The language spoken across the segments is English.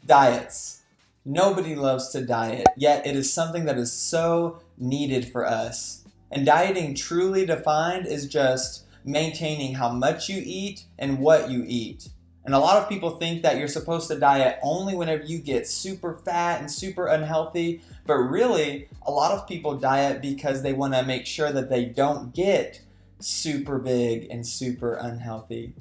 Diets. Nobody loves to diet, yet it is something that is so needed for us. And dieting truly defined is just maintaining how much you eat and what you eat. And a lot of people think that you're supposed to diet only whenever you get super fat and super unhealthy, but really, a lot of people diet because they want to make sure that they don't get super big and super unhealthy.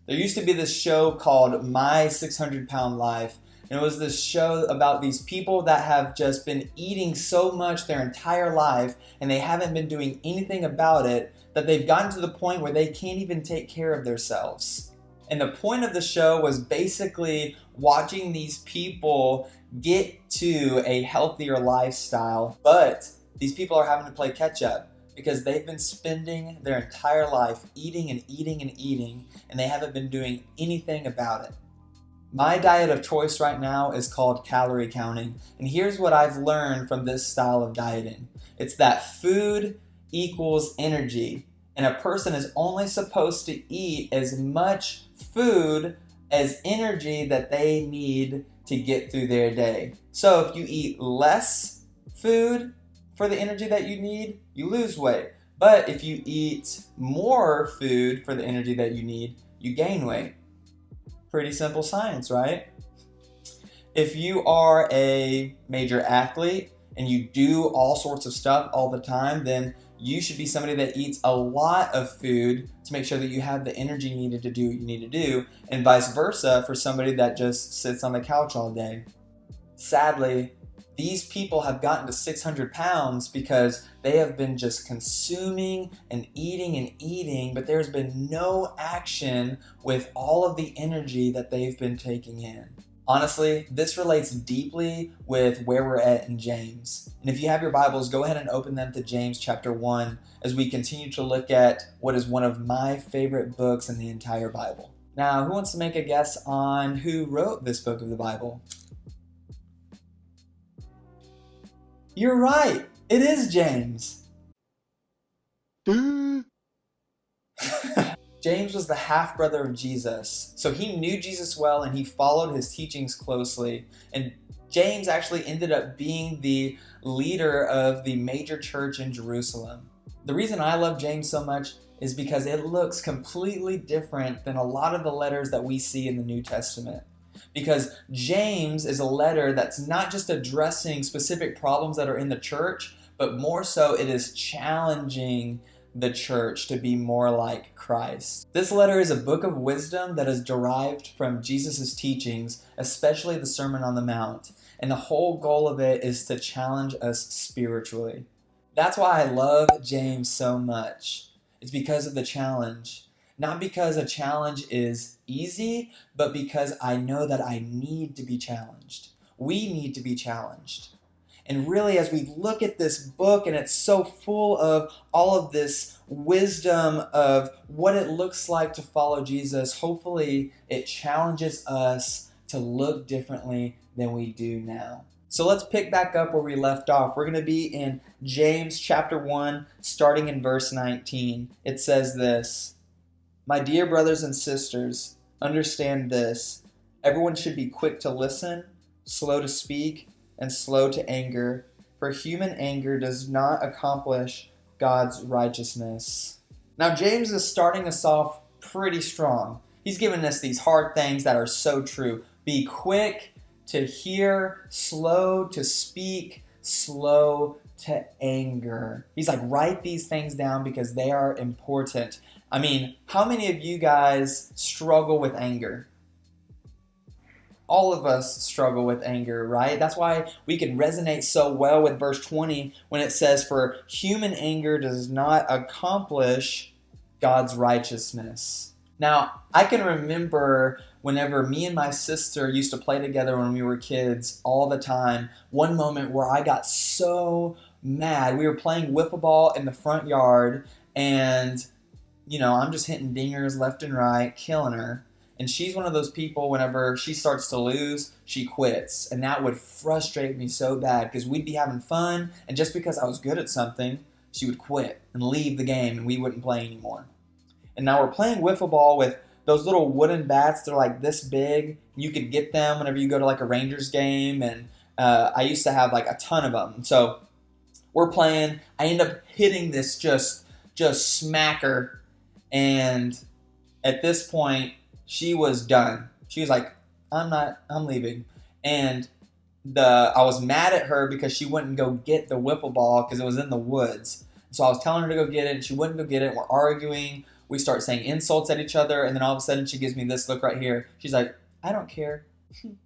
There used to be this show called My 600 Pound Life. And it was this show about these people that have just been eating so much their entire life and they haven't been doing anything about it, that they've gotten to the point where they can't even take care of themselves. And the point of the show was basically watching these people get to a healthier lifestyle, but these people are having to play catch up because they've been spending their entire life eating and eating and eating, and they haven't been doing anything about it. My diet of choice right now is called calorie counting, and here's what I've learned from this style of dieting. It's that food equals energy, and a person is only supposed to eat as much food as energy that they need to get through their day. So if you eat less food for the energy that you need, you lose weight. But if you eat more food for the energy that you need, you gain weight. Pretty simple science, right? If you are a major athlete and you do all sorts of stuff all the time, then you should be somebody that eats a lot of food to make sure that you have the energy needed to do what you need to do, and vice versa for somebody that just sits on the couch all day. Sadly, these people have gotten to 600 pounds because they have been just consuming and eating, but there's been no action with all of the energy that they've been taking in. Honestly, this relates deeply with where we're at in James. And if you have your Bibles, go ahead and open them to James chapter 1 as we continue to look at what is one of my favorite books in the entire Bible. Now, who wants to make a guess on who wrote this book of the Bible? You're right. It is James. James was the half-brother of Jesus, so he knew Jesus well and he followed his teachings closely. And James actually ended up being the leader of the major church in Jerusalem. The reason I love James so much is because it looks completely different than a lot of the letters that we see in the New Testament. Because James is a letter that's not just addressing specific problems that are in the church, but more so it is challenging the church to be more like Christ. This letter is a book of wisdom that is derived from Jesus' teachings, especially the Sermon on the Mount. And the whole goal of it is to challenge us spiritually. That's why I love James so much. It's because of the challenge. Not because a challenge is easy, but because I know that I need to be challenged. We need to be challenged. And really, as we look at this book, and it's so full of all of this wisdom of what it looks like to follow Jesus, hopefully it challenges us to look differently than we do now. So let's pick back up where we left off. We're going to be in James chapter 1, starting in verse 19. It says this: "My dear brothers and sisters, understand this. Everyone should be quick to listen, slow to speak, and slow to anger, for human anger does not accomplish God's righteousness." Now, James is starting us off pretty strong. He's giving us these hard things that are so true. Be quick to hear, slow to speak, slow to anger. He's like, write these things down because they are important. I mean, how many of you guys struggle with anger? All of us struggle with anger, right? That's why we can resonate so well with verse 20 when it says, "For human anger does not accomplish God's righteousness." Now, I can remember whenever me and my sister used to play together when we were kids all the time, one moment where I got so mad. We were playing wiffle ball in the front yard, and, I'm just hitting dingers left and right, killing her. And she's one of those people, whenever she starts to lose, she quits. And that would frustrate me so bad because we'd be having fun, and just because I was good at something, she would quit and leave the game and we wouldn't play anymore. And now we're playing wiffle ball with those little wooden bats. They're like this big. You could get them whenever you go to like a Rangers game, and I used to have like a ton of them. So we're playing. I end up hitting this just smacker, and at this point, she was done. She was like, I'm leaving. And I was mad at her because she wouldn't go get the wiffle ball because it was in the woods. So I was telling her to go get it, and she wouldn't go get it. We're arguing. We start saying insults at each other, and then all of a sudden she gives me this look right here. She's like, I don't care. And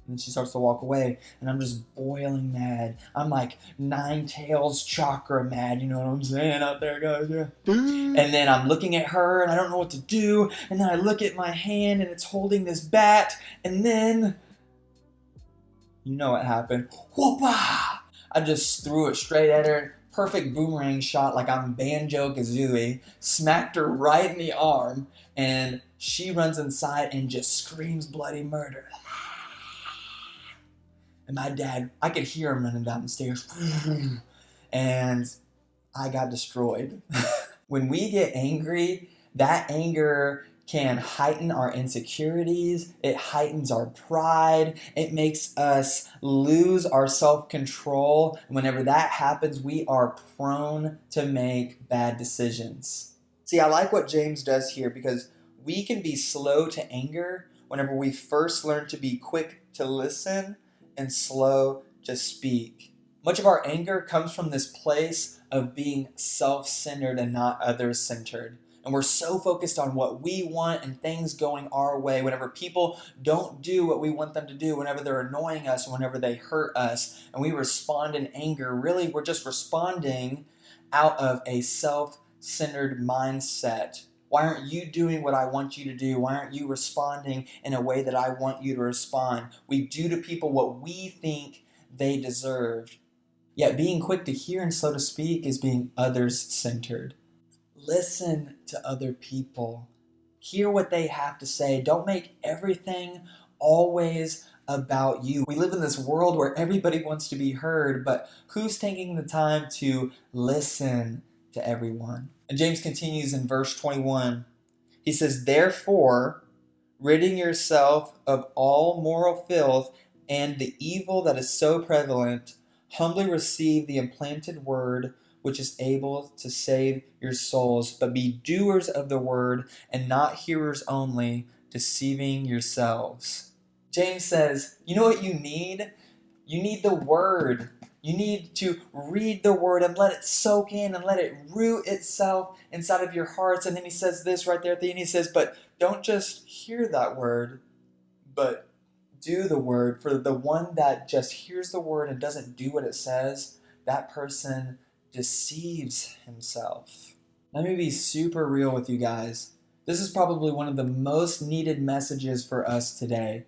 then she starts to walk away, and I'm just boiling mad. I'm like 9 tails chakra mad, you know what I'm saying out there, guys? Yeah. And then I'm looking at her, and I don't know what to do. And then I look at my hand, and it's holding this bat. And then, you know what happened. Whoop-ah! I just threw it straight at her. Perfect boomerang shot like I'm Banjo-Kazooie. Smacked her right in the arm, and she runs inside and just screams bloody murder. And my dad, I could hear him running down the stairs. And I got destroyed. When we get angry, that anger can heighten our insecurities. It heightens our pride. It makes us lose our self-control. And whenever that happens, we are prone to make bad decisions. See, I like what James does here because we can be slow to anger whenever we first learn to be quick to listen and slow to speak. Much of our anger comes from this place of being self-centered and not others-centered. And we're so focused on what we want and things going our way. Whenever people don't do what we want them to do, whenever they're annoying us, whenever they hurt us, and we respond in anger, really we're just responding out of a self-centered mindset. Why aren't you doing what I want you to do? Why aren't you responding in a way that I want you to respond? We do to people what we think they deserve. Yet being quick to hear and slow to speak is being others-centered. Listen to other people. Hear what they have to say. Don't make everything always about you. We live in this world where everybody wants to be heard, but who's taking the time to listen to everyone? And James continues in verse 21. He says, therefore, ridding yourself of all moral filth and the evil that is so prevalent, humbly receive the implanted word which is able to save your souls, but be doers of the word and not hearers only, deceiving yourselves. James says, you know what you need? You need the word. You need to read the word and let it soak in and let it root itself inside of your hearts. And then he says this right there at the end. He says, but don't just hear that word, but do the word. For the one that just hears the word and doesn't do what it says, that person deceives himself. Let me be super real with you guys. This is probably one of the most needed messages for us today.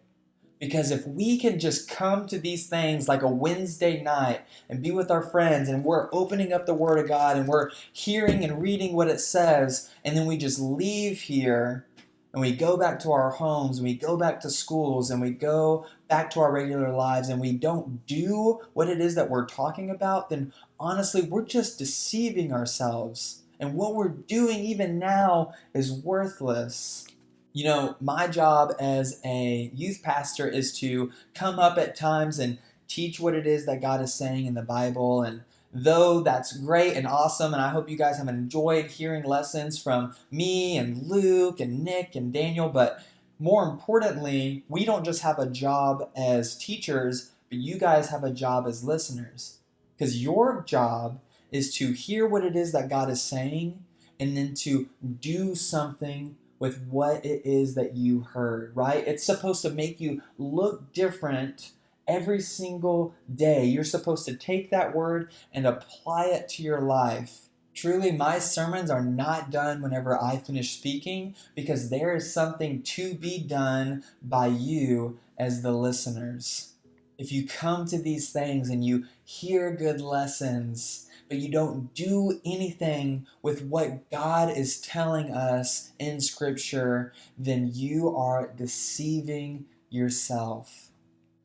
Because if we can just come to these things like a Wednesday night and be with our friends and we're opening up the Word of God and we're hearing and reading what it says, and then we just leave here and we go back to our homes and we go back to schools and we go back to our regular lives and we don't do what it is that we're talking about, then honestly, we're just deceiving ourselves. And what we're doing even now is worthless. You know, my job as a youth pastor is to come up at times and teach what it is that God is saying in the Bible. And though that's great and awesome, and I hope you guys have enjoyed hearing lessons from me and Luke and Nick and Daniel, but more importantly, we don't just have a job as teachers, but you guys have a job as listeners. Because your job is to hear what it is that God is saying and then to do something with what it is that you heard, right? It's supposed to make you look different every single day. You're supposed to take that word and apply it to your life. Truly, my sermons are not done whenever I finish speaking because there is something to be done by you as the listeners. If you come to these things and you hear good lessons, but you don't do anything with what God is telling us in Scripture, then you are deceiving yourself.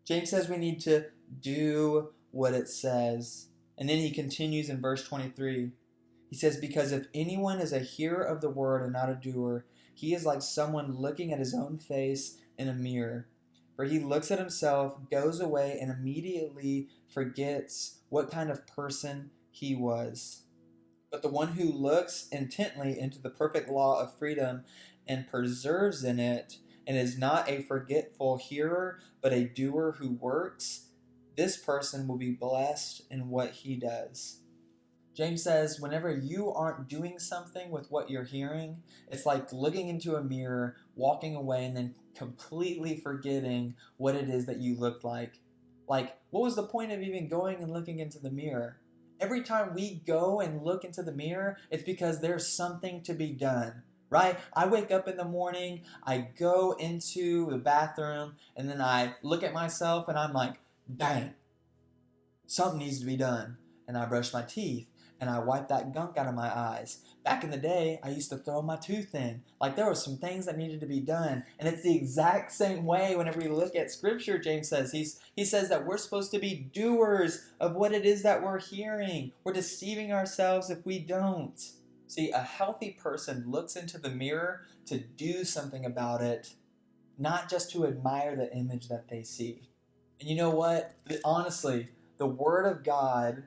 James says we need to do what it says. And then he continues in verse 23. He He says, because if anyone is a hearer of the word and not a doer, he is like someone looking at his own face in a mirror. For he looks at himself, goes away, and immediately forgets what kind of person he was. But the one who looks intently into the perfect law of freedom and preserves in it, and is not a forgetful hearer, but a doer who works, this person will be blessed in what he does. James says, whenever you aren't doing something with what you're hearing, it's like looking into a mirror, walking away, and then completely forgetting what it is that you looked like. Like, what was the point of even going and looking into the mirror? Every time we go and look into the mirror, it's because there's something to be done, right? I wake up in the morning, I go into the bathroom, and then I look at myself and I'm like, dang, something needs to be done. And I brush my teeth and I wipe that gunk out of my eyes. Back in the day, I used to throw my tooth in. Like there were some things that needed to be done. And it's the exact same way whenever we look at scripture, James says. He says that we're supposed to be doers of what it is that we're hearing. We're deceiving ourselves if we don't. See, a healthy person looks into the mirror to do something about it, not just to admire the image that they see. And you know what? Honestly, the Word of God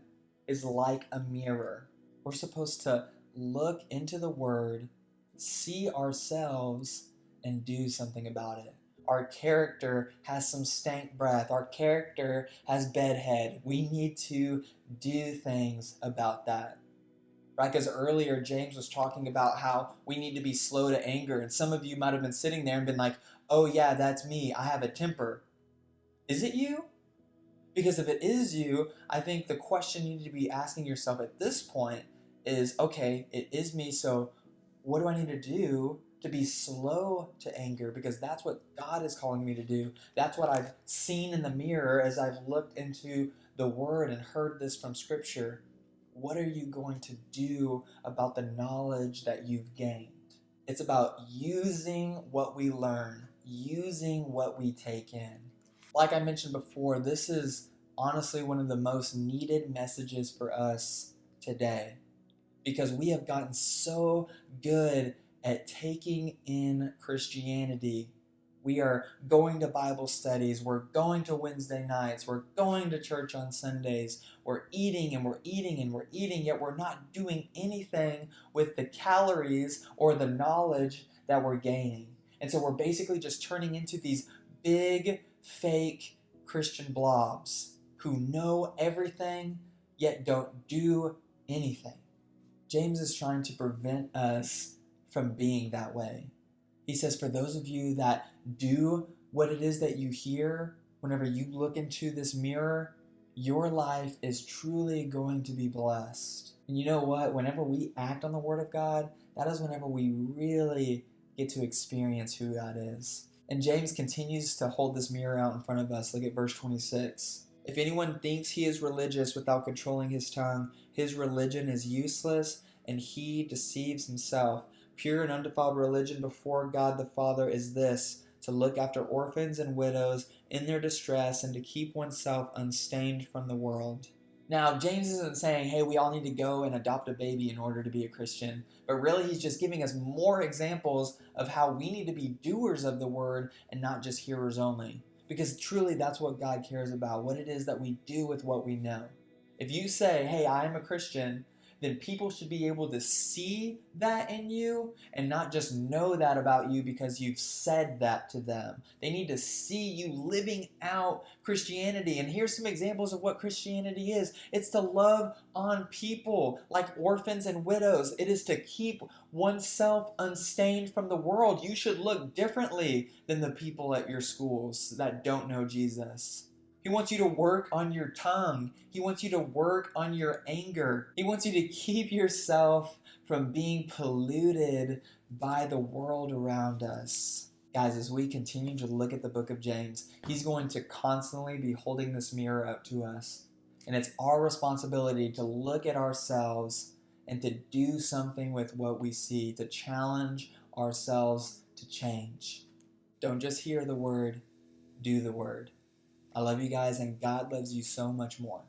is like a mirror. We're supposed to look into the Word, see ourselves, and do something about it. Our character has some stank breath. Our character has bedhead. We need to do things about that. Right? Because earlier James was talking about how we need to be slow to anger. And some of you might have been sitting there and been like, oh yeah, that's me. I have a temper. Is it you? Because if it is you, I think the question you need to be asking yourself at this point is, okay, it is me, so what do I need to do to be slow to anger? Because that's what God is calling me to do. That's what I've seen in the mirror as I've looked into the Word and heard this from Scripture. What are you going to do about the knowledge that you've gained? It's about using what we learn, using what we take in. Like I mentioned before, this is honestly one of the most needed messages for us today because we have gotten so good at taking in Christianity. We are going to Bible studies, we're going to Wednesday nights, we're going to church on Sundays, we're eating and we're eating and we're eating, yet we're not doing anything with the calories or the knowledge that we're gaining. And so we're basically just turning into these big, fake Christian blobs who know everything yet don't do anything. James is trying to prevent us from being that way. He says, for those of you that do what it is that you hear, whenever you look into this mirror, your life is truly going to be blessed. And you know what? Whenever we act on the Word of God, that is whenever we really get to experience who God is. And James continues to hold this mirror out in front of us. Look at verse 26. If anyone thinks he is religious without controlling his tongue, his religion is useless and he deceives himself. Pure and undefiled religion before God the Father is this, to look after orphans and widows in their distress and to keep oneself unstained from the world. Now, James isn't saying, hey, we all need to go and adopt a baby in order to be a Christian, but really he's just giving us more examples of how we need to be doers of the word and not just hearers only. Because truly that's what God cares about, what it is that we do with what we know. If you say, hey, I am a Christian, then people should be able to see that in you and not just know that about you because you've said that to them. They need to see you living out Christianity. And here's some examples of what Christianity is. It's to love on people like orphans and widows. It is to keep oneself unstained from the world. You should look differently than the people at your schools that don't know Jesus. He wants you to work on your tongue. He wants you to work on your anger. He wants you to keep yourself from being polluted by the world around us. Guys, as we continue to look at the book of James, he's going to constantly be holding this mirror up to us. And it's our responsibility to look at ourselves and to do something with what we see, to challenge ourselves to change. Don't just hear the word, do the word. I love you guys, and God loves you so much more.